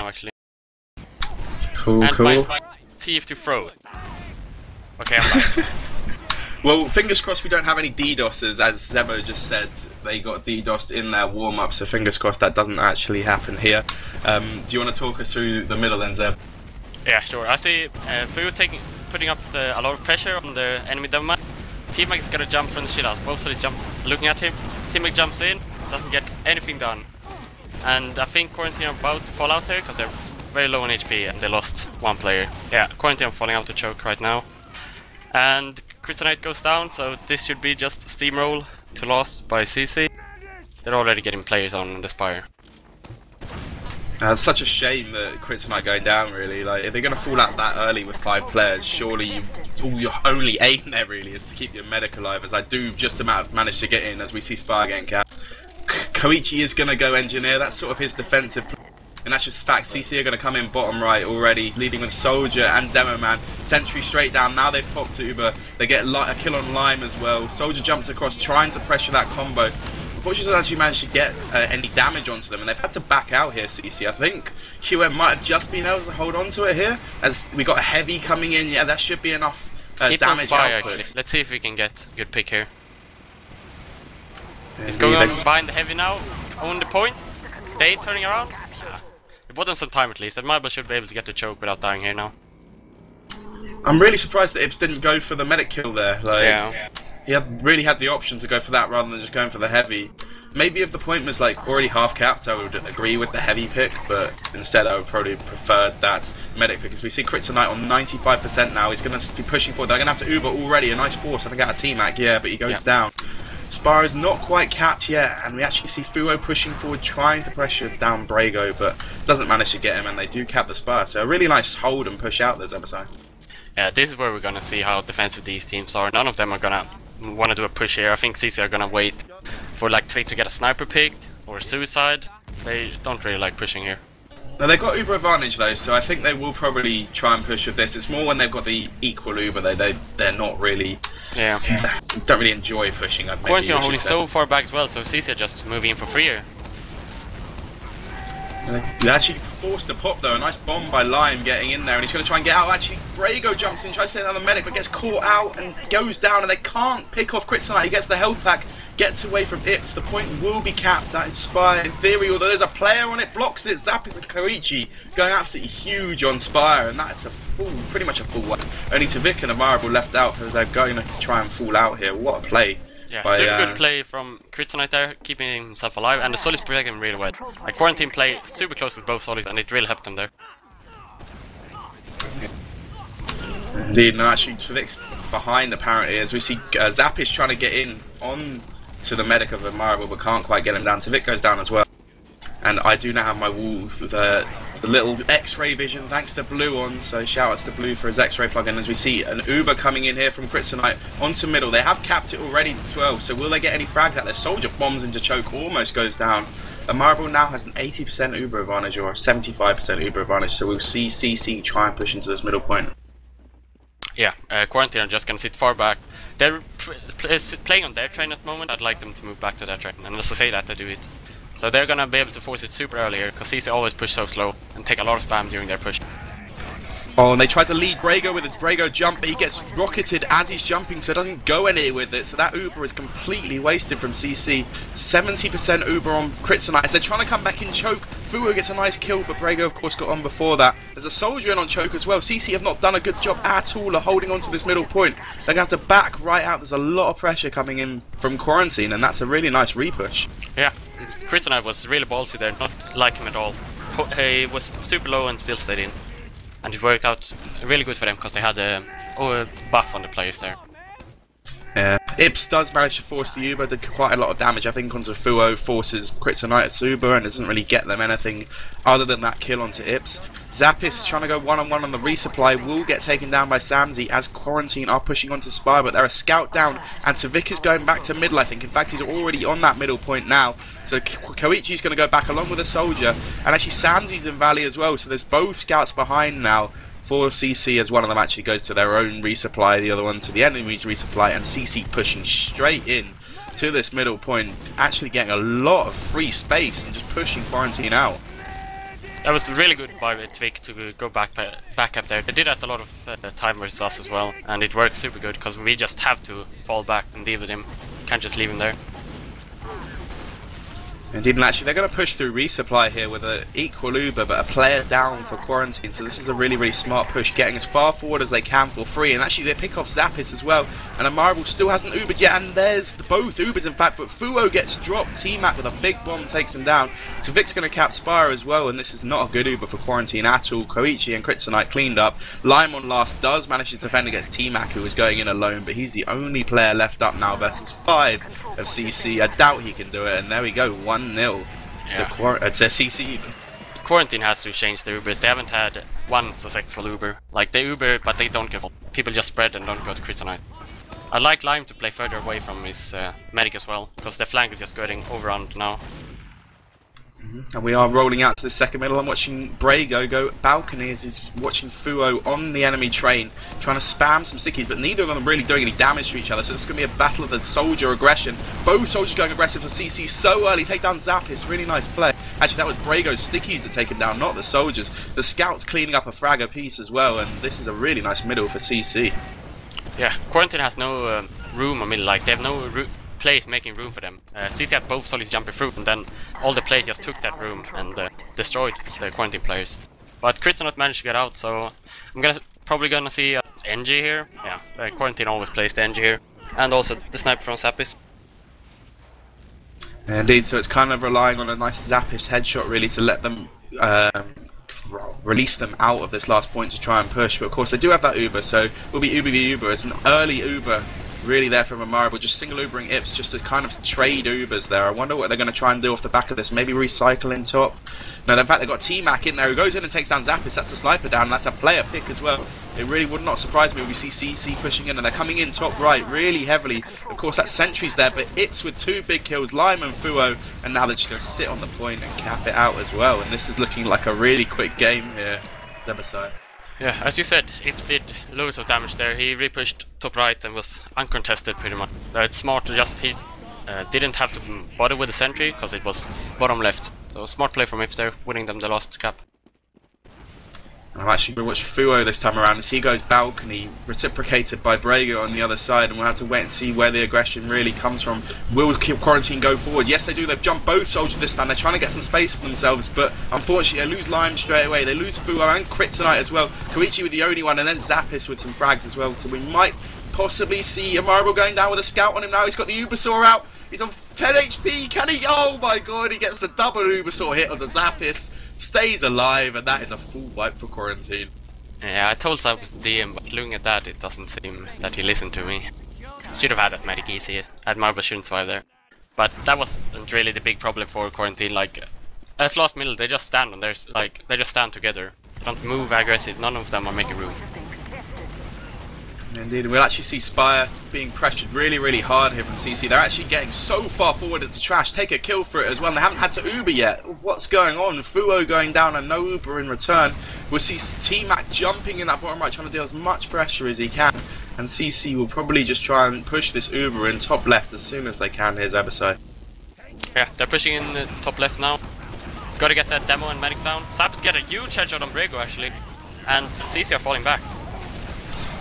now, actually. Cool, and cool. See if to throw it. Okay, I'm back. Well, fingers crossed we don't have any DDoSers, as Zebo just said. They got DDoSed in their warm-up, so fingers crossed that doesn't actually happen here. Do you want to talk us through the middle then, Zeb? Yeah, sure. I see Fu putting up a lot of pressure on the enemy Devilman. Teammate is gonna jump from the shithouse. Both sides jump looking at him. Teammate jumps in, doesn't get anything done. And I think Quarantine are about to fall out here because they're very low on HP and they lost one player. Yeah, Quarantine are falling out to choke right now. And Kryptonite goes down, so this should be just steamroll to loss by CC. They're already getting players on the Spire. It's such a shame that Kryptonite going down, really. Like, if they're going to fall out that early with 5 players, surely your only aim there really is to keep your medic alive, as I do just about manage to get in as we see Spire getting capped. Koichi is going to go engineer, that's sort of his defensive plan. And that's just fact. CC are going to come in bottom right already, leading with Soldier and Demo Man. Sentry straight down. Now they've popped Uber. They get a kill on Lime as well. Soldier jumps across, trying to pressure that combo. Unfortunately, doesn't actually manage to get any damage onto them, and they've had to back out here, CC. I think QM might have just been able to hold on to it here, as we got a heavy coming in. Yeah, that should be enough damage output. Actually. Let's see if we can get a good pick here. He's going on behind the heavy now, on the point. They turning around. It bought them some time at least, and Marble should be able to get the choke without dying here now. I'm really surprised that Ips didn't go for the medic kill there. Like, yeah. He really had the option to go for that rather than just going for the heavy. Maybe if the point was like already half capped, I would agree with the heavy pick, but instead I would probably prefer that medic pick, because we see Kryptonite on 95% now. He's going to be pushing forward. They're going to have to Uber already. A nice force. I think out of T-Mac, yeah, but he goes down. Spar is not quite capped yet, and we actually see Fuo pushing forward, trying to pressure down Brago, but doesn't manage to get him, and they do cap the Spar. So a really nice hold and push out this episode. Yeah, this is where we're gonna see how defensive these teams are. None of them are gonna want to do a push here. I think CC are gonna wait for like Twig to get a sniper pick or suicide. They don't really like pushing here. Now they've got Uber advantage though, so I think they will probably try and push with this. It's more when they've got the equal Uber, they're not really, don't really enjoy pushing. Quarantine are holding so far back as well, so CC are just moving in for free here. He actually forced a pop though, a nice bomb by Lime getting in there, and he's going to try and get out. Actually, Brago jumps in, tries to take down the medic, but gets caught out and goes down, and they can't pick off Kryptonite. He gets the health pack, gets away from Ips. The point will be capped. That is Spire in theory, although there's a player on it, blocks it. Zappis and Koichi going absolutely huge on Spire, and that's a full, pretty much a full one. Only Tavik and Amarable left out because they're going to try and fall out here. What a play. Yeah, super good play from Kryptonite there, keeping himself alive, and the Solis protecting him really well. Like, Quarantine play super close with both Solis, and it really helped them there. Indeed, no, actually Tavik's behind apparently, as we see Zappis trying to get in on to the medic of Amarable, but can't quite get him down. Tavik goes down as well. And I do now have my wall with the little X-ray vision thanks to Blue on, so shout outs to Blue for his X-ray plugin, as we see an Uber coming in here from Kryptonite onto middle. They have capped it already as well, so will they get any frags out there? Soldier bombs into choke, almost goes down. Marble now has an 80% Uber advantage or a 75% Uber advantage, so we'll see CC try and push into this middle point. Yeah, Quarantine are just gonna sit far back. They're playing on their train at the moment. I'd like them to move back to their train, and unless I say that, they do it. So they're gonna be able to force it super early here, because CC always push so slow and take a lot of spam during their push. Oh, and they try to lead Brago with a Brago jump, but he gets rocketed as he's jumping, so it doesn't go anywhere with it. So that Uber is completely wasted from CC. 70% Uber on Kryptonite as they're trying to come back in choke. Fuo gets a nice kill, but Brago of course got on before that. There's a soldier in on choke as well. CC have not done a good job at all of holding on to this middle point. They're going to have to back right out. There's a lot of pressure coming in from Quarantine, and that's a really nice repush. Yeah, Kryptonite was really ballsy there, not like him at all. He was super low and still stayed in. And it worked out really good for them because they had a buff on the players there. Yeah, Ips does manage to force the Uber, did quite a lot of damage I think onto Fuo, forces Kryptonite at Uber and doesn't really get them anything other than that kill onto Ips. Zappis trying to go one-on-one on the resupply will get taken down by Samzy as Quarantine are pushing onto Spire, but they're a scout down and Tavik is going back to middle I think. In fact he's already on that middle point now, so Koichi's going to go back along with a soldier, and actually Samzy's in Valley as well, so there's both scouts behind now for CC, as one of them actually goes to their own resupply, the other one to the enemy's resupply, and CC pushing straight in to this middle point, actually getting a lot of free space and just pushing Quarantine out. That was really good by Tvik to go back up there. They did that a lot of time versus us as well, and it worked super good because we just have to fall back and deal with him. Can't just leave him there. Indeed, and actually they're going to push through resupply here with an equal Uber, but a player down for quarantine. So this is a really, really smart push, getting as far forward as they can for free. And actually they pick off Zappis as well. And Amarable still hasn't Ubered yet, and there's both Ubers in fact, but Fuo gets dropped. T-Mac with a big bomb takes him down. So Vic's going to cap Spire as well, and this is not a good Uber for quarantine at all. Koichi and Kryptonite cleaned up. Lime on last does manage to defend against T-Mac, who is going in alone, but he's the only player left up now versus 5 of CC. I doubt he can do it, and there we go, 1-0 to CC even. Quarantine has to change their Ubers. They haven't had one successful Uber. Like, they Uber, but they don't get full. People just spread and don't go to Kryptonite. I'd like Lime to play further away from his medic as well, because the flank is just getting overrun now. And we are rolling out to the second middle. I'm watching Brago go balcony as he's watching Fuo on the enemy train, trying to spam some sickies, but neither of them are really doing any damage to each other, so this is going to be a battle of the soldier aggression. Both soldiers going aggressive for CC so early, take down Zappis, really nice play. Actually, that was Brago's stickies that take him down, not the soldiers. The scouts cleaning up a frag apiece as well, and this is a really nice middle for CC. Yeah, Quarantine has no room or middle, like, they have no place making room for them. CC had both solids jumping through, and then all the players just took that room and destroyed the Quarantine players. But Kryptonite managed to get out, so I'm probably gonna see NG here. Yeah, Quarantine always plays the NG here, and also the sniper from Zappis. Indeed, so it's kind of relying on a nice Zappis headshot really to let them release them out of this last point to try and push. But of course they do have that Uber, so it will be Uber v Uber. It's an early Uber really there from Amarable, just single Ubering Ips, just to kind of trade Ubers there. I wonder what they're going to try and do off the back of this. Maybe recycle in top. No, in fact they've got T-Mac in there who goes in and takes down Zappis. That's the sniper down, and that's a player pick as well. It really would not surprise me if we see CC pushing in, and they're coming in top right really heavily. Of course that sentry's there, but Ips with 2 big kills, Lime and Fuo, and now they're just going to sit on the point and cap it out as well. And this is looking like a really quick game here, Zebasai. Yeah, as you said, Ips did loads of damage there. He repushed top right and was uncontested pretty much. It's smart to just, he didn't have to bother with the sentry because it was bottom left. So smart play from Ips there, winning them the last cap. I'm actually going to watch Fuo this time around as he goes balcony, reciprocated by Brago on the other side, and we'll have to wait and see where the aggression really comes from. Will Quarantine go forward? Yes they do, they've jumped both soldiers this time, they're trying to get some space for themselves, but unfortunately they lose Lime straight away, they lose Fuo and Kryptonite as well, Koichi with the only one, and then Zappis with some frags as well, so we might possibly see Amarable going down with a scout on him now. He's got the Ubersaw out, he's on 10 HP, can he? Oh my god, he gets the double Ubersaw hit onto Zappis. Stays alive, and that is a full wipe for Quarantine. Yeah, I told Zappis to DM, but looking at that, it doesn't seem that he listened to me. Should have had that medic easy. Marble shouldn't survive there. But that wasn't really the big problem for Quarantine. Like, as last middle, they just stand on theirs. Like, they just stand together. They don't move aggressive. None of them are making room. Indeed, we'll actually see Spire being pressured really, really hard here from CC. They're actually getting so far forward at the trash. Take a kill for it as well. And they haven't had to Uber yet. What's going on? Fuo going down and no Uber in return. We'll see T-Mac jumping in that bottom right, trying to deal as much pressure as he can. And CC will probably just try and push this Uber in top left as soon as they can. Here's Ebersai. Yeah, they're pushing in top left now. Gotta get that demo and medic down. Zappis get a huge headshot on Brago actually. And CC are falling back.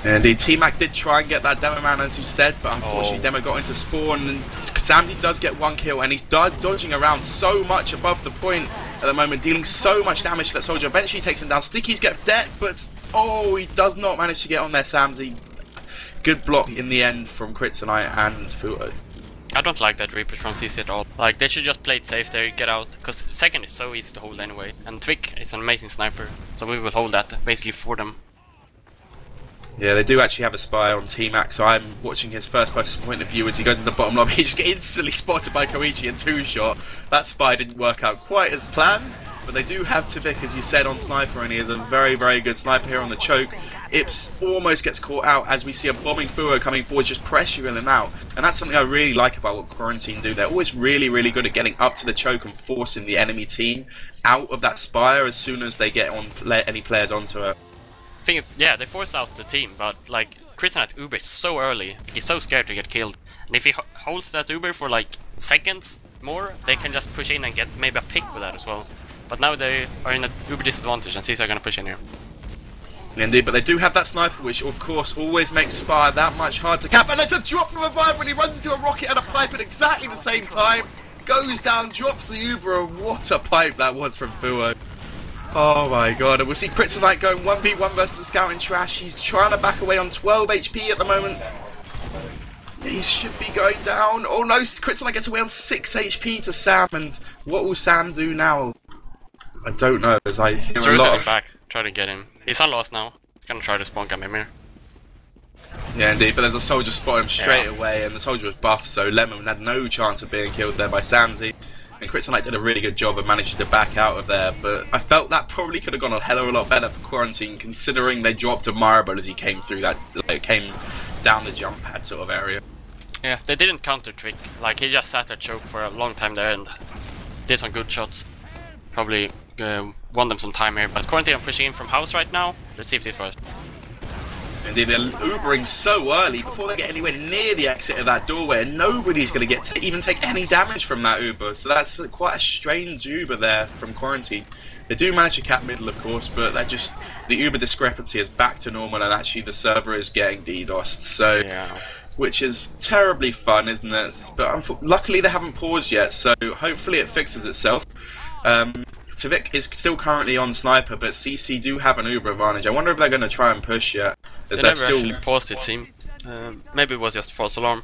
Indeed, T-Mac did try and get that Demo Man as you said, but unfortunately Demo got into spawn, and Samdi does get 1 kill, and he's dodging around so much above the point at the moment, dealing so much damage to that soldier. Eventually takes him down. Stickies get dead, but oh, he does not manage to get on there, Samdi. Good block in the end from Kryptonite and Fuo. I don't like that repush from CC at all. Like, they should just play it safe there, get out, because second is so easy to hold anyway, and Tvik is an amazing sniper, so we will hold that basically for them. Yeah, they do actually have a spy on T-Mac, so I'm watching his first person point of view as he goes into the bottom lobby. He just gets instantly spotted by Koichi and 2-shot. That spy didn't work out quite as planned, but they do have Tvik, as you said, on sniper, and he is a very, very good sniper here on the choke. Ips almost gets caught out as we see a bombing Fuo coming forward, just pressuring them out. And that's something I really like about what Quarantine do. They're always really, really good at getting up to the choke and forcing the enemy team out of that spire as soon as they get on any players onto it. Thing is, yeah, they force out the team, but like Kryptonite Uber is so early, he's so scared to get killed. And if he holds that Uber for like seconds more, they can just push in and get maybe a pick with that as well. But now they are in a uber disadvantage, and CC are gonna push in here. Indeed, but they do have that sniper, which of course always makes Spire that much hard to cap. And there's a drop from a Vibe when he runs into a rocket and a pipe at exactly the same time. Goes down, drops the Uber, and what a pipe that was from Fuo. Oh my god, and we'll see Kryptonite going 1v1 versus the Scouting Trash. He's trying to back away on 12 HP at the moment. He should be going down. Oh no, Kryptonite gets away on 6 HP to Sam, and what will Sam do now? I don't know, as I hear He's a lot rotating of... back, try to get him. He's unlost now. He's gonna try to spawn camp him here. Yeah, indeed, but there's a soldier spotting him straight away, and the soldier was buffed, so Lemon had no chance of being killed there by Samsy. And Kryptonite did a really good job of managing to back out of there, but I felt that probably could have gone a hell of a lot better for Quarantine, considering they dropped a Marble as he came through that, like, came down the jump pad sort of area. Yeah, they didn't counter trick. Like, he just sat there choke for a long time there and did some good shots. Probably won them some time here, but Quarantine are pushing in from house right now. Let's see if this works. Indeed, they're Ubering so early before they get anywhere near the exit of that doorway, and nobody's going to get to even take any damage from that Uber. So that's quite a strange Uber there from Quarantine. They do manage to cap middle, of course, but that just the Uber discrepancy is back to normal, and actually the server is getting DDoSed. So, yeah. Which is terribly fun, isn't it? But luckily they haven't paused yet, so hopefully it fixes itself. Tvik is still currently on Sniper, but CC do have an Uber advantage. I wonder if they're going to try and push yet. They never actually paused, it seemed. Maybe it was just false alarm.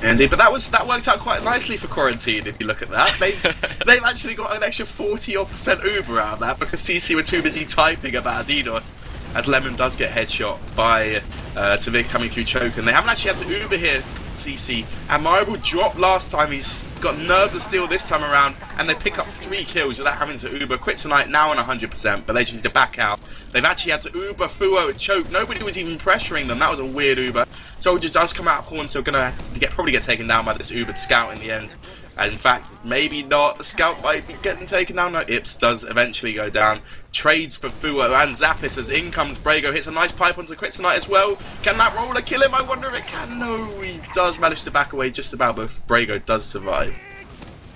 Indeed, but that worked out quite nicely for Quarantine. If you look at that, they've actually got an extra 40% Uber out of that because CC were too busy typing about DDoS. As Lemon does get headshot by Tvik coming through choke, and they haven't actually had to Uber here, CC. And Marble dropped last time, he's got Nerves of Steel this time around, and they pick up 3 kills without having to Uber. Kryptonite now on 100%, but they just need to back out. They've actually had to Uber Fuo and choke. Nobody was even pressuring them. That was a weird Uber. Soldier does come out of Horn, so gonna probably get taken down by this Ubered Scout in the end. And in fact, maybe not. The Scout might be getting taken down. No, Ips does eventually go down. Trades for Fuo and Zappis as in comes Brago. Hits a nice pipe onto Kryptonite as well. Can that roller kill him? I wonder if it can. No, he does manage to back away just about, but Brago does survive.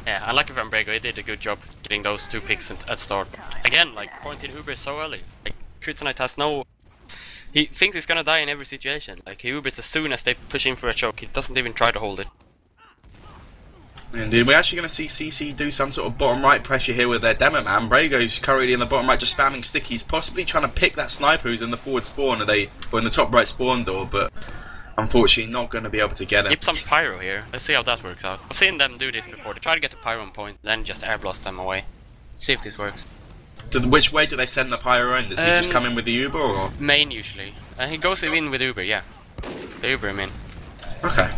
Yeah, unlucky from Brago, he did a good job getting those 2 picks at start. Again, like, Quarantine Uber is so early. Like, Kryptonite has no... He thinks he's gonna die in every situation. Like, he Ubers as soon as they push in for a choke. He doesn't even try to hold it. Indeed, we're actually going to see CC do some sort of bottom right pressure here with their demo man. Brago's currently in the bottom right just spamming stickies, possibly trying to pick that sniper who's in the forward spawn, or in the top right spawn door, but unfortunately not going to be able to get him. Keep some pyro here, let's see how that works out. I've seen them do this before, they try to get the pyro on point, then just air blast them away. Let's see if this works. So which way do they send the pyro in? Does he just come in with the Uber, or...? Main usually. He goes in with Uber, yeah. They Uber him in. Okay.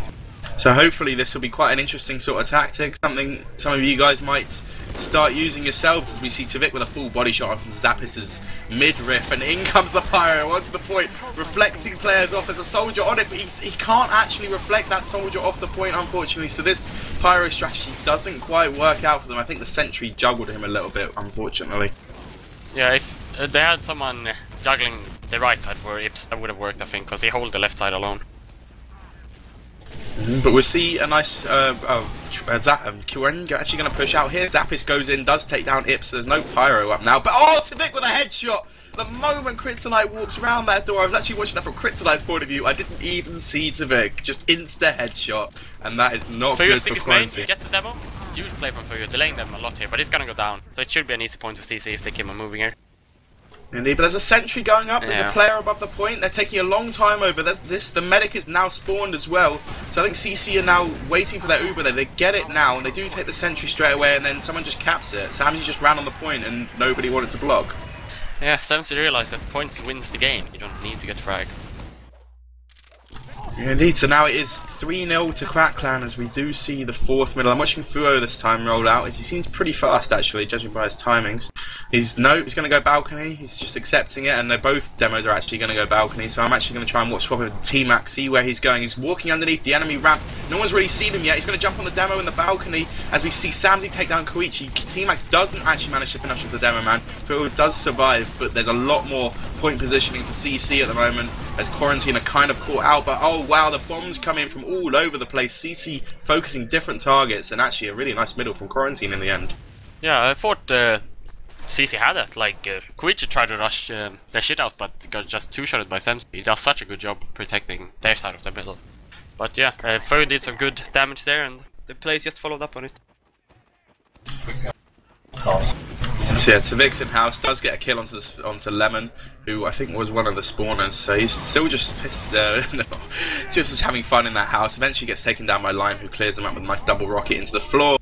So hopefully this will be quite an interesting sort of tactic, something some of you guys might start using yourselves, as we see Tvik with a full body shot off Zappis's mid-riff, and in comes the pyro onto the point, reflecting players off. There's a soldier on it, but he can't actually reflect that soldier off the point, unfortunately, so this pyro strategy doesn't quite work out for them. I think the sentry juggled him a little bit, unfortunately. Yeah, if they had someone juggling the right side for Ips, that would have worked, I think, because he held the left side alone. But we'll see a nice Kuren actually going to push out here. Zappis goes in, does take down Ips. There's no pyro up now, but oh, Tvik with a headshot. The moment Kryptonite walks around that door, I was actually watching that from Kryptonite's point of view. I didn't even see Tvik, just insta headshot, and that is not good for Quarantine. He gets the demo. Huge play from Fuyo, delaying them a lot here, but it's gonna go down. So it should be an easy point for CC if they keep on moving here. Indeed, but there's a sentry going up, there's a player above the point, they're taking a long time over this. The medic is now spawned as well, so I think CC are now waiting for their Uber there. They get it now, and they do take the sentry straight away, and then someone just caps it. Samsy just ran on the point, and nobody wanted to block. Yeah, Samsy realized that points wins the game, you don't need to get fragged. Indeed, so now it is 3-0 to Crack Clan as we do see the 4th middle. I'm watching Fuo this time roll out, as he seems pretty fast actually, judging by his timings. He's going to go balcony, he's just accepting it, and both demos are actually going to go balcony, so I'm actually going to try and watch swap over to T-Max, see where he's going. He's walking underneath the enemy ramp, no one's really seen him yet. He's going to jump on the demo in the balcony as we see Samsy take down Koichi. T-Max doesn't actually manage to finish with the demo man. Fuo does survive, but there's a lot more point positioning for CC at the moment, as Quarantine are kind of caught out, but oh wow, the bombs come in from all over the place. CC focusing different targets, and actually a really nice middle from Quarantine in the end. Yeah, I thought CC had it. Like, Koichi tried to rush their shit out, but got just two-shotted by Samsung. He does such a good job protecting their side of the middle. But yeah, Fo did some good damage there, and the plays just followed up on it. So yeah, Tavix in house does get a kill onto Lemon, who I think was one of the spawners. So he's still just pissed, just having fun in that house. Eventually gets taken down by Lime, who clears him up with a nice double rocket into the floor.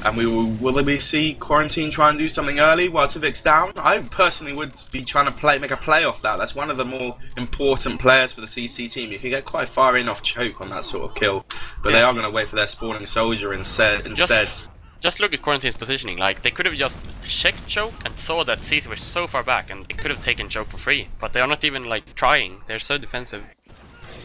And will we see Quarantine try and do something early while Tavix down? I personally would be trying to make a play off that. That's one of the more important players for the CC team. You can get quite far in off choke on that sort of kill, but they are going to wait for their spawning soldier instead. Just look at Quarantine's positioning. Like, they could have just checked choke and saw that CC were so far back, and they could have taken choke for free. But they are not even like trying. They're so defensive.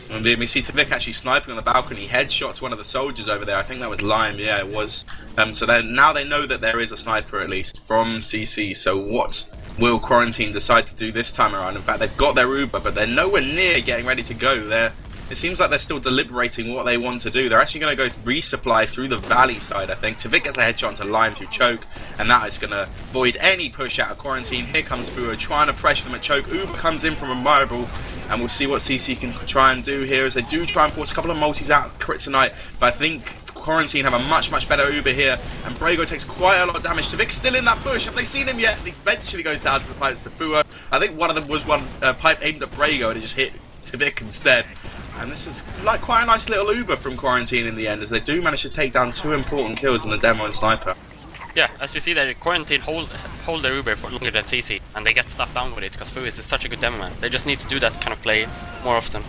And we see Tavik actually sniping on the balcony, headshots one of the soldiers over there. I think that was Lime, yeah, it was. So now they know that there is a sniper at least from CC. So what will Quarantine decide to do this time around? In fact, they've got their Uber, but they're nowhere near getting ready to go. It seems like they're still deliberating what they want to do. They're actually going to go resupply through the valley side, I think. Tavik gets a headshot to Lime through choke, and that is going to void any push out of Quarantine. Here comes Fuo trying to pressure them at choke. Uber comes in from a marble, and we'll see what CC can try and do here as they do try and force a couple of multis out Kryptonite, but I think Quarantine have a much better Uber here, and Brago takes quite a lot of damage. Tavik's still in that bush. Have they seen him yet? He eventually goes down to the pipes to Fuo. I think one of them was one pipe aimed at Brago, and it just hit Tavik instead. And this is like quite a nice little Uber from Quarantine in the end, as they do manage to take down two important kills in the demo and sniper. Yeah, as you see there, Quarantine hold their Uber for longer than CC, and they get stuff down with it, because Fuis is such a good demo man. They just need to do that kind of play more often.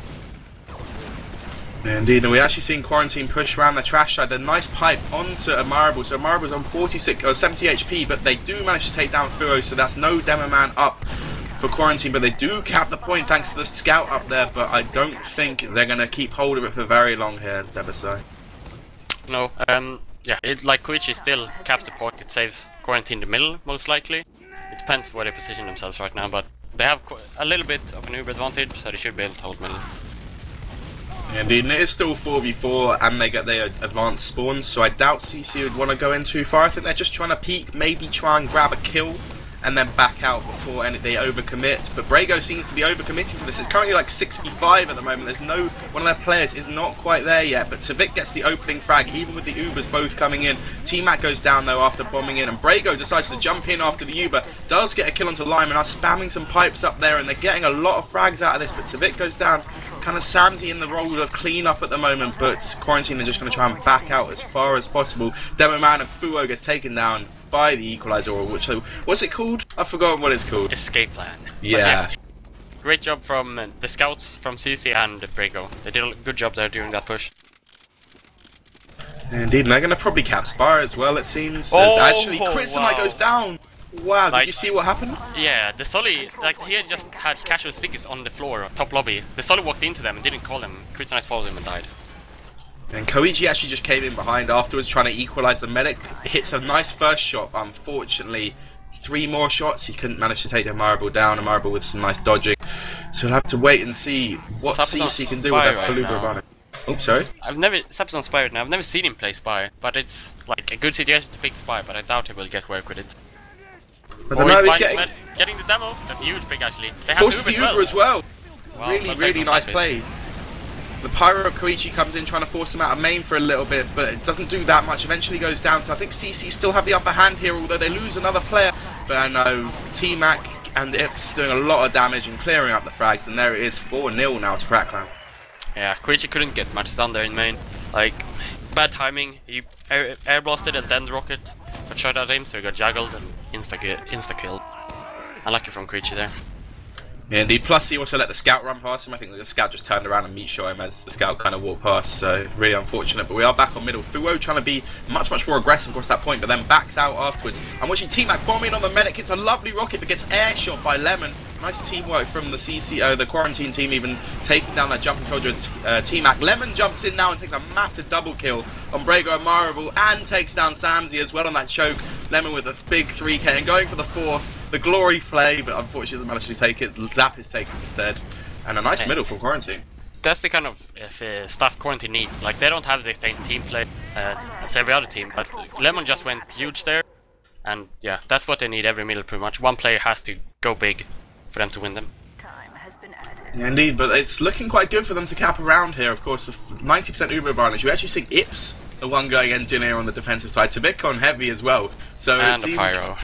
Yeah, indeed, and we actually seen Quarantine push around the trash side. A nice pipe onto a Marble, so Marble's on 70 HP, but they do manage to take down Fuo, so that's no demo man up for Quarantine, but they do cap the point thanks to the scout up there, but I don't think they're going to keep hold of it for very long here this episode. No, yeah, like Koichi still caps the point. It saves Quarantine the middle, most likely. It depends where they position themselves right now, but they have a little bit of an Uber advantage, so they should be able to hold middle. Indeed, and it is still 4v4, and they get their advanced spawns, so I doubt CC would want to go in too far. I think they're just trying to peek, maybe try and grab a kill, and then back out before they overcommit. But Brago seems to be overcommitting to this. It's currently like 6v5 at the moment. There's one of their players is not quite there yet, but Tavik gets the opening frag, even with the Ubers both coming in. T-Mac goes down though after bombing in, and Brago decides to jump in after the Uber, does get a kill onto Lime, and are spamming some pipes up there, and they're getting a lot of frags out of this, but Tavik goes down. Kind of Samsy in the role of cleanup at the moment, but Quarantine are just going to try and back out as far as possible. Demo Man and Fuo gets taken down by the equalizer, or what's it called? I've forgotten what it's called. Escape plan. Yeah. Great job from the scouts from CC and Brago. They did a good job there during that push. Indeed, and they're going to probably cap Spire as well, it seems. Oh, actually, Kryptonite goes down. Wow, did you see what happened? Yeah, the Sully, like, he had just had casual stickies on the floor, top lobby. The Sully walked into them and didn't call them. Kryptonite followed him and died. And Koichi actually just came in behind afterwards, trying to equalise the medic. Hits a nice first shot, unfortunately. 3 more shots, he couldn't manage to take the Marble down, a Marble with some nice dodging. So we'll have to wait and see what CC can do with that full Uber running. Oh, sorry? Sap's on Spire now. I've never seen him play Spire, but it's like a good situation to pick Spire, but I doubt he will get work with it. I don't know, he's getting the demo. That's a huge pick actually. They have forced the Uber as well. Wow, really nice play. The Pyro of Koichi comes in trying to force him out of main for a little bit, but it doesn't do that much. Eventually goes down, so I think CC still have the upper hand here, although they lose another player. But I know T-Mac and Ips doing a lot of damage and clearing up the frags, and there it is, 4-0 now to Crackdown. Yeah, Koichi couldn't get much done there in main. Like, bad timing. He air blasted and then rocket, but shot at him, so he got juggled and insta kill. Unlucky from Koichi there. Yeah, indeed. Plus, he also let the scout run past him. I think the scout just turned around and meat shot him as the scout kind of walked past. So, really unfortunate. But we are back on middle. Fuo trying to be much more aggressive across that point, but then backs out afterwards. I'm watching T-Mac bombing on the medic. It's a lovely rocket, but gets air shot by Lemon. Nice teamwork from the the Quarantine team, even taking down that jumping soldier, T-Mac. Lemon jumps in now and takes a massive double kill on Brago and Marable, and takes down Samsy as well on that choke. Lemon with a big 3k and going for the 4th. The glory play, but unfortunately doesn't manage to take it. Zappis takes it instead. And a nice middle from Quarantine. That's the kind of stuff Quarantine needs. Like, they don't have the same team play as every other team, but Lemon just went huge there. And yeah, that's what they need every middle pretty much. One player has to go big for them to win them. Yeah, indeed, but it's looking quite good for them to cap around here. Of course, the 90% Uber advantage. You actually see Ips, the one going engineer on the defensive side, to Vic on heavy as well. So and it seems, the pyro.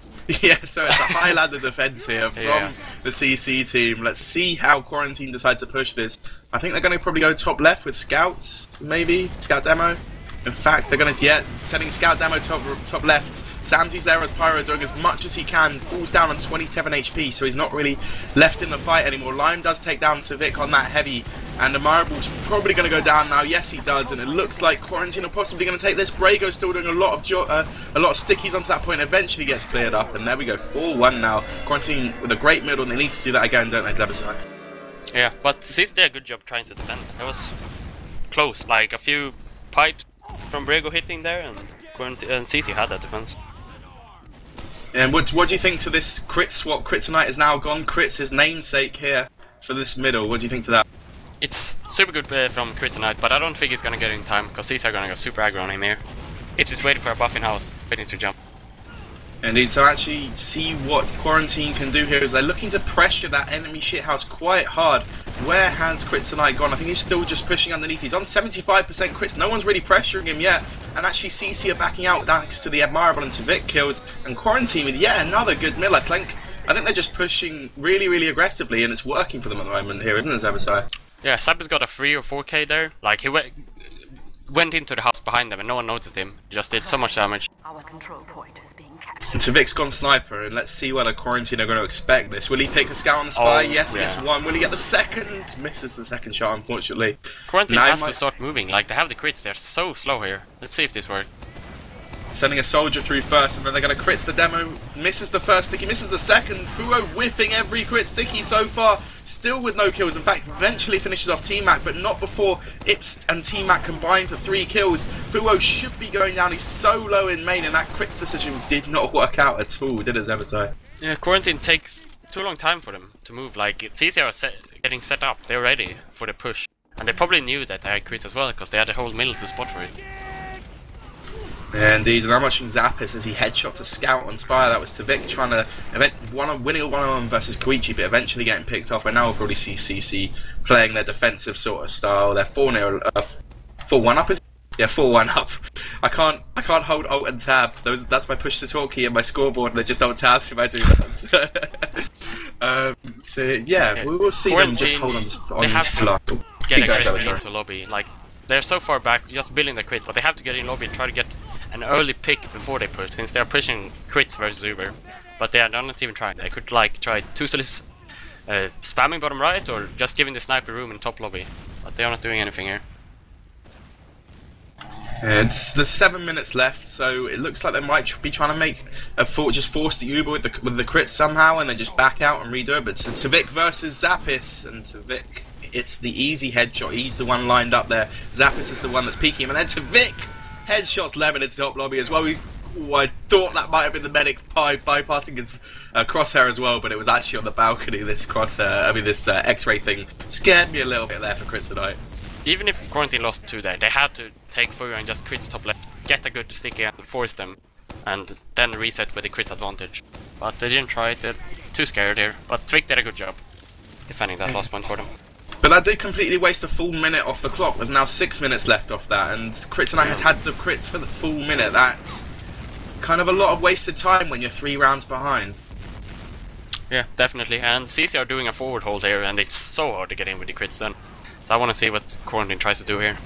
Yeah, so it's a high ladder defense here from the CC team. Let's see how Quarantine decide to push this. I think they're going to probably go top left with scouts, maybe scout demo. In fact, they're going to, sending scout demo top left. Samsy's there as pyro, doing as much as he can. Falls down on 27 HP, so he's not really left in the fight anymore. Lime does take down Civic on that heavy, and the Marible's probably going to go down now. Yes, he does, and it looks like Quarantine are possibly going to take this. Brago's still doing a lot of stickies onto that point. Eventually gets cleared up, and there we go, 4-1 now. Quarantine with a great middle, and they need to do that again, don't they, Zebasai? Yeah, but CC did a good job trying to defend. It was close, like a few pipes from Brago hitting there, and CC had that defense. And what do you think to this crit swap? Kryptonite is now gone. Crit's his namesake here for this middle. What do you think to that? It's super good from Kryptonite, but I don't think he's gonna get it in time, because CC are gonna go super aggro on him here. It's just waiting for a buff in house, waiting to jump. Indeed, so actually see what Quarantine can do here is they're looking to pressure that enemy shithouse quite hard. Where has Kryptonite gone? I think he's still just pushing underneath. He's on 75% crits. No one's really pressuring him yet. And actually CC are backing out thanks to the Admirable and to Vic kills. And Quarantine with yet another good mill. I think they're just pushing really, really aggressively, and it's working for them at the moment here, isn't it, Zebasai? Yeah, Sabba's got a 3 or 4k there. Like, he went into the house behind them and no one noticed him. Just did so much damage. Our control point is being captured. And Vic's gone sniper, and let's see whether Quarantine are going to expect this. Will he pick a scout on the spy? Yes, he gets one. Will he get the second? Misses the second shot, unfortunately. Quarantine has to start moving. Like, they have the crits. They're so slow here. Let's see if this works. Sending a soldier through first, and then they're going to crit the demo. Misses the first sticky, misses the second. Fuo whiffing every crit sticky so far. Still with no kills. In fact, eventually finishes off T-Mac, but not before Ips and T-Mac combined for 3 kills. Fuo should be going down. He's so low in main, and that crits decision did not work out at all, did it, Zebasai? Yeah, Quarantine takes too long time for them to move. Like, it's easier getting set up. They're ready for the push. And they probably knew that they had crits as well, because they had the whole middle to spot for it. Yeah, indeed, and I'm watching Zappis as he headshots a scout on Spire. That was to Vic trying to winning a one-on-one versus Koichi, but eventually getting picked off. And now we'll probably see CC playing their defensive sort of style. They're 4-0, 4-1 up. Yeah, 4-1 up. I can't hold Alt and Tab. That's my push to talk key and my scoreboard, and they just don't tab if I do that. So yeah, we will see them just hold on they have to get aggressive into into lobby. Like, they're so far back, just building the crits, but they have to get in lobby and try to get an early pick before they push, since they're pushing crits versus Uber. But they're not even trying. They could like try Tuselis spamming bottom right, or just giving the sniper room in top lobby. But they're not doing anything here. There's 7 minutes left, so it looks like they might be trying to make just force the Uber with the crits somehow, and then just back out and redo it. But it's Vic versus Zappis, and to Vic, it's the easy headshot. He's the one lined up there. Zappis is the one that's peeking him, and then to Vic, headshots Lemon into top lobby as well. I thought that might have been the medic bypassing his crosshair as well, but it was actually on the balcony. This this X-ray thing scared me a little bit there for crits tonight. Even if Quarantine lost 2 there, they had to take Fuyo and just crits top left, get a good sticky and force them, and then reset with the crit advantage. But they didn't try it, they're too scared here. But Trick did a good job defending that last point for them. But that did completely waste a full minute off the clock. There's now 6 minutes left off that, and Crits and I had the crits for the full minute. That's kind of a lot of wasted time when you're 3 rounds behind. Yeah, definitely. And CC are doing a forward hold here, and it's so hard to get in with the crits then. So I want to see what Quarantine tries to do here.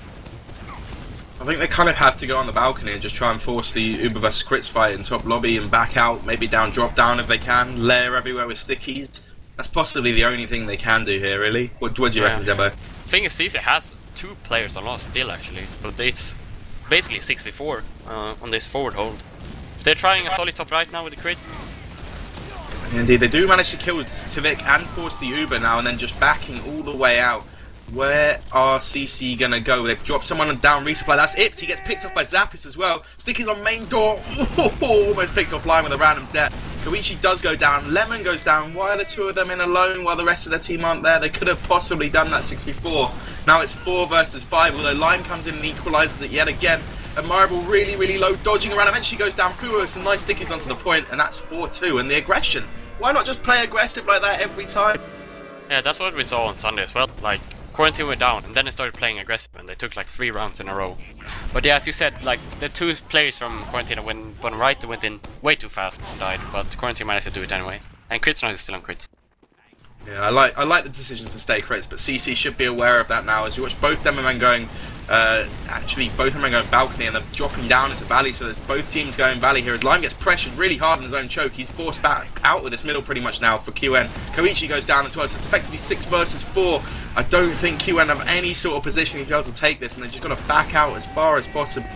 I think they kind of have to go on the balcony and just try and force the Uber vs Crits fight in top lobby and back out, maybe down, drop down if they can, layer everywhere with stickies. That's possibly the only thing they can do here, really. What do you reckon, Zebo? Thing is, CC has 2 players on loss still, actually, but it's basically 6v4 on this forward hold. They're trying a solid top right now with the crit. Indeed, they do manage to kill Civic and force the Uber now, and then just backing all the way out. Where are CC gonna go? They've dropped someone down resupply. That's Ips. He gets picked off by Zappis as well. Sticky's on main door. Almost picked off line with a random death. Koichi does go down. Lemon goes down. Why are the 2 of them in alone while the rest of their team aren't there? They could have possibly done that 6v4. Now it's 4 versus 5, although Lime comes in and equalises it yet again. Admirable really low, dodging around, eventually goes down through some nice stickies onto the point, and that's 4-2. And the aggression, why not just play aggressive like that every time? Yeah, that's what we saw on Sunday as well. Like, Quarantine went down, and then they started playing aggressive, and they took like 3 rounds in a row. But yeah, as you said, like, the 2 players from Quarantine went right, they went in way too fast and died, but Quarantine managed to do it anyway. And Crits is still on crits. Yeah, I like the decision to stay crits, but CC should be aware of that now as you watch both Demoman going, both Demoman going balcony and then dropping down into valley, so there's both teams going valley here as Lime gets pressured really hard in his own choke. He's forced back out of this middle pretty much now for QN. Koichi goes down as well, so it's effectively 6 versus 4. I don't think QN have any sort of position to be able to take this, and they've just got to back out as far as possible.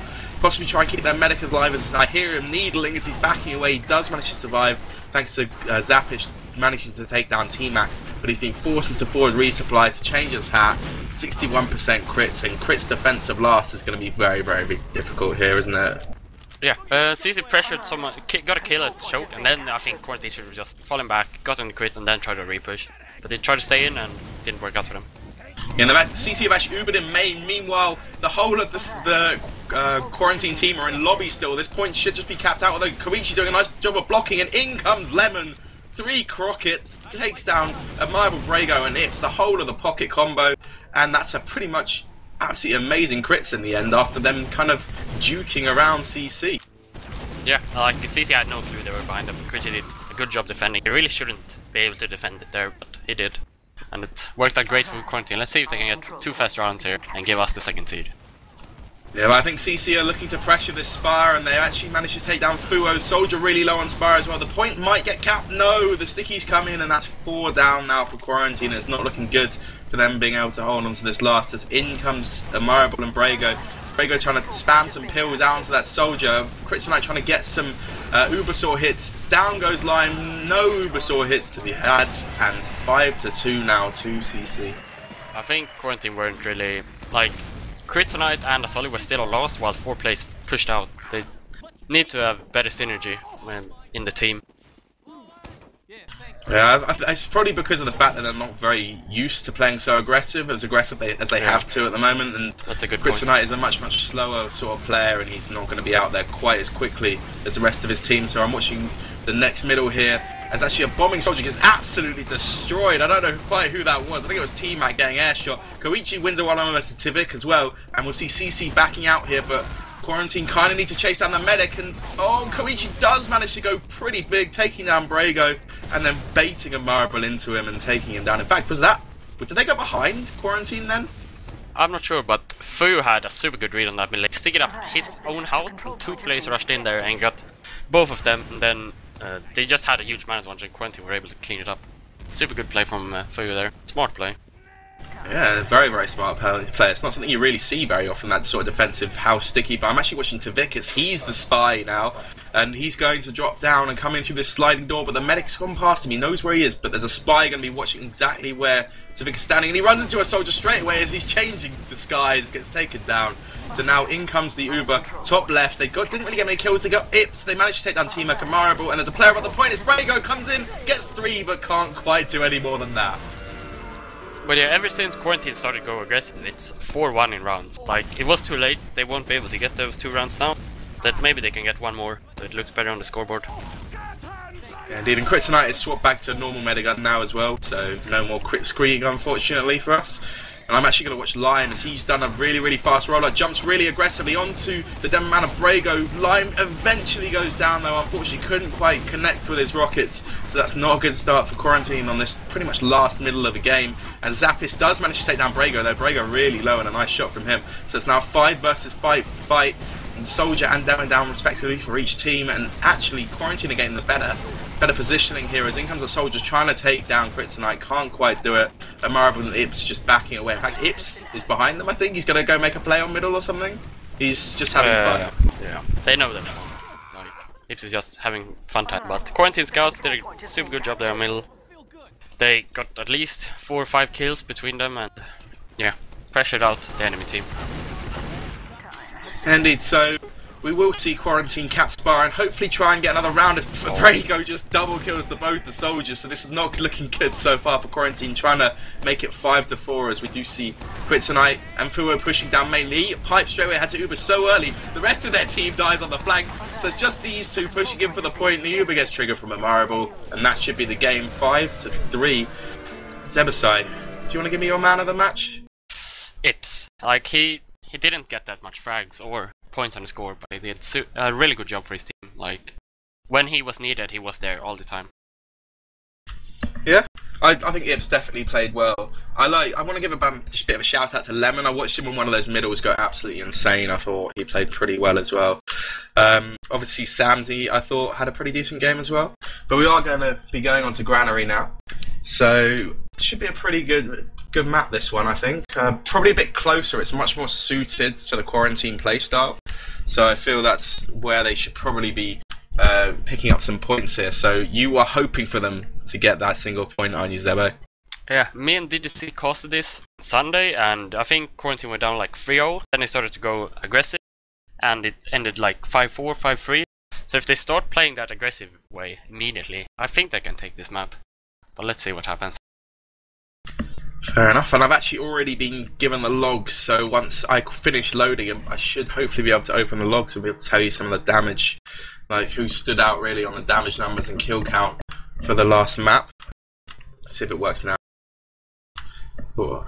Possibly try and keep their medic alive as I hear him needling as he's backing away. He does manage to survive thanks to Zappish managing to take down T-Mac, but he's been forced into forward resupply to change his hat. 61% crits, and crits defensive last is going to be very difficult here, isn't it? Yeah, CC pressured someone, got a kill at choke, and then I think Quarantine should have just fallen back, got on the crit, and then tried to repush. But they tried to stay in, and it didn't work out for them. Yeah, the CC have actually Ubered in main. Meanwhile, the whole of the Quarantine team are in lobby still. This point should just be capped out, although Koichi doing a nice job of blocking, and in comes Lemon. 3 Crockets, takes down Admirable Brago and Ips, the whole of the pocket combo, and that's a pretty much absolutely amazing crits in the end after them kind of duking around CC. Yeah, like CC had no clue they were behind them. Koichi did a good job defending. He really shouldn't be able to defend it there, but he did. And it worked out great from Quarantine. Let's see if they can get 2 fast rounds here and give us the 2nd seed. Yeah, but I think CC are looking to pressure this Spire, and they actually managed to take down Fuo. Soldier really low on Spire as well. The point might get capped. No, the stickies come in, and that's 4 down now for Quarantine. It's not looking good for them being able to hold on to this last, as in comes Admirable and Brago. Brago trying to spam some pills out onto that Soldier. Kryptonite trying to get some Ubersaw hits. Down goes Lime. No Ubersaw hits to be had, and 5-2 now to CC. I think Quarantine weren't really, like, Kryptonite and Asoli were still lost while 4 players pushed out. They need to have better synergy in the team. Yeah, it's probably because of the fact that they're not very used to playing so aggressive as they have to at the moment. And that's a good Kryptonite point. is a much slower sort of player, and he's not going to be out there quite as quickly as the rest of his team. So I'm watching the next middle here. As actually a bombing soldier gets absolutely destroyed. I don't know quite who that was. I think it was T-Mac getting airshot. Koichi wins a 1-on-1 versus Tivik as well. And we'll see CC backing out here, but Quarantine kind of need to chase down the medic. And oh, Koichi does manage to go pretty big, taking down Brago and then baiting a Marble into him and taking him down. In fact, did they go behind Quarantine then? I'm not sure, but Fu had a super good read on that melee. Stick it up his own house, and 2 players rushed in there and got both of them, and then they just had a huge man advantage, and Quarantine were able to clean it up. Super good play from Fu there. Smart play. Yeah, very smart play. It's not something you really see very often, that sort of defensive house sticky, but I'm actually watching Tivik as he's the spy now, and he's going to drop down and come in through this sliding door, but the medic's gone past him, he knows where he is, but there's a spy going to be watching exactly where Tivik is standing, and he runs into a soldier straight away as he's changing disguise, gets taken down. So now in comes the Uber, top left, didn't really get many kills, they got Ips, they managed to take down T-Mac and Marable, and there's a player at the point, as Brago comes in, gets 3, but can't quite do any more than that. But yeah, ever since Quarantine started to go aggressive, it's 4-1 in rounds. Like, it was too late, they won't be able to get those 2 rounds now. That maybe they can get 1 more, so it looks better on the scoreboard. Yeah, indeed, and Kryptonite is swapped back to normal Medigun now as well, so no more crit screening unfortunately for us. And I'm actually going to watch Lime as he's done a really fast rollout, jumps really aggressively onto the demon man of Brago. Lime eventually goes down though, unfortunately couldn't quite connect with his rockets, so that's not a good start for Quarantine on this pretty much last middle of the game. And Zappis does manage to take down Brago though, Brago really low and a nice shot from him. So it's now 5 versus 5 fight, and Soldier and Demon down respectively for each team, and actually Quarantine are getting the better positioning here as in comes the Soldiers trying to take down Kryptonite, can't quite do it. And Marable and Ips just backing away. In fact, Ips is behind them, I think. He's going to go make a play on middle or something. He's just having fun. Yeah, they know that. Like, Ips is just having fun time. But Quarantine Scouts did a super good job there in middle. They got at least 4 or 5 kills between them and, yeah, pressured out the enemy team. Indeed, so we will see Quarantine cap Spar and hopefully try and get another round as Brago just double kills both the soldiers. So this is not looking good so far for Quarantine, trying to make it 5-4 as we do see Kryptonite and Fuo pushing down mainly. He pipes straight away, had to Uber so early. The rest of their team dies on the flank. So it's just these two pushing in for the point. The Uber gets triggered from a Marble, and that should be the game 5-3. Zebasai, do you want to give me your man of the match? Ips. Like, he didn't get that much frags or points on the score, but he did a really good job for his team. Like, when he was needed, he was there all the time. Yeah, I think Ips definitely played well. I want to give just a bit of a shout out to Lemon. I watched him in one of those middles go absolutely insane. I thought he played pretty well as well. Obviously Samsy, I thought, had a pretty decent game as well. But we are going to be going on to Granary now. So it should be a pretty good map, this one, I think. Probably a bit closer. It's much more suited to the Quarantine playstyle. So I feel that's where they should probably be picking up some points here. So you are hoping for them to get that single point, aren't you, Zebo? Yeah, me and DDC costed this Sunday, and I think Quarantine went down like 3-0. Then they started to go aggressive, and it ended like 5-4, 5-3. So if they start playing that aggressive way immediately, I think they can take this map. But let's see what happens. Fair enough, and I've actually already been given the logs, so once I finish loading them, I should hopefully be able to open the logs and be able to tell you some of the damage, like who stood out really on the damage numbers and kill count for the last map. Let's see if it works now. Ooh.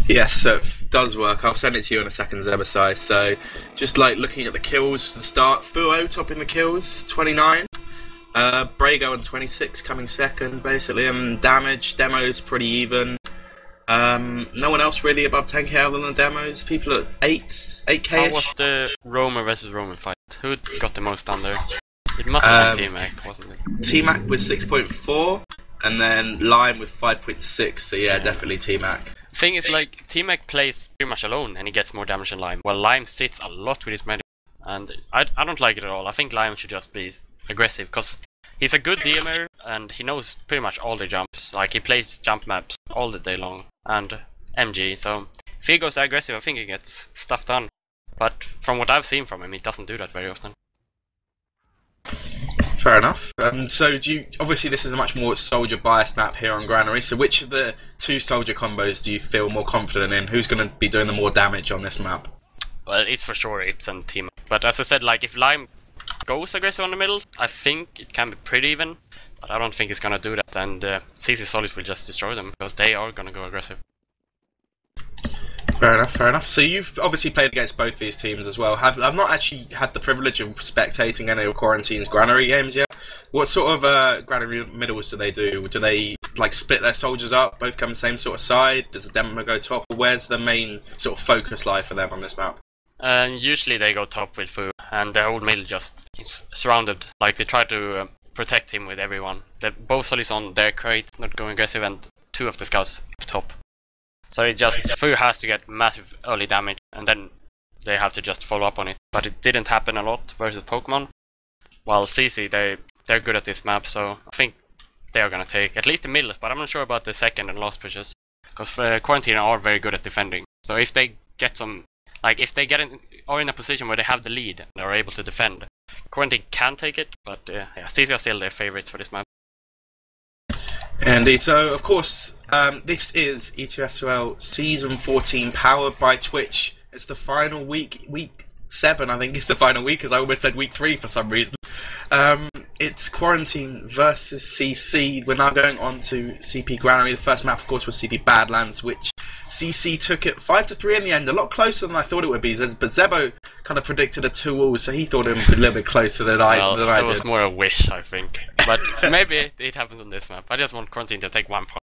Yes, so it does work. I'll send it to you in a second, Zebasai. So, just like looking at the kills to the start, Fuo topping the kills, 29. Brago on 26 coming second, basically, and damage, demos pretty even. No one else really above 10k other than the demos. People at 8k. How was the Roman versus Roman fight? Who got the most done there? It must have been T-Mac, wasn't it? T-Mac with 6.4, and then Lime with 5.6, so yeah, definitely T-Mac. Thing is, like, T-Mac plays pretty much alone, and he gets more damage than Lime, while Lime sits a lot with his medic, and I don't like it at all. I think Lime should just be aggressive, because he's a good DMer, and he knows pretty much all the jumps. Like, he plays jump maps all the day long, and MG, so if he goes aggressive, I think he gets stuff done. But from what I've seen from him, he doesn't do that very often. Fair enough. So obviously this is a much more soldier biased map here on Granary, so which of the two soldier combos do you feel more confident in? Who's going to be doing the more damage on this map? Well, it's for sure Ips and Team. But as I said, like, if Lime goes aggressive on the middle, I think it can be pretty even, but I don't think it's gonna do that, and CC Solids will just destroy them, because they are gonna go aggressive. Fair enough, fair enough. So you've obviously played against both these teams as well. I've not actually had the privilege of spectating any of Quarantine's Granary games yet. What sort of Granary middles do they do? Do they like split their soldiers up, both come the same sort of side? Does the demo go top? Where's the main sort of focus lie for them on this map? Usually they go top with Fu, and the whole middle just is surrounded. Like, they try to protect him with everyone. Both Solids on their crate, not going aggressive, and 2 of the scouts up top. So it just, Fu has to get massive early damage, and then they have to just follow up on it. But it didn't happen a lot versus Pokemon. While CC, they're good at this map, so I think they are gonna take at least the middle, but I'm not sure about the second and last pushes. Because Quarantine are very good at defending. So if they get some, like, if they are in a position where they have the lead and are able to defend, Quarantine can take it, but yeah, CC are still their favorites for this map. Indeed. So, of course, this is ETF2L Season 14, powered by Twitch. It's the final week, week 7, I think is the final week, because I almost said week 3 for some reason. It's Quarantine versus CC. We're now going on to CP Granary. The first map, of course, was CP Badlands, which CC took it 5-3 in the end. A lot closer than I thought it would be. But Zebo kind of predicted a 2-all, so he thought it would be a little bit closer than I did. It was more a wish, I think. But maybe it happens on this map. I just want Quarantine to take 1 point.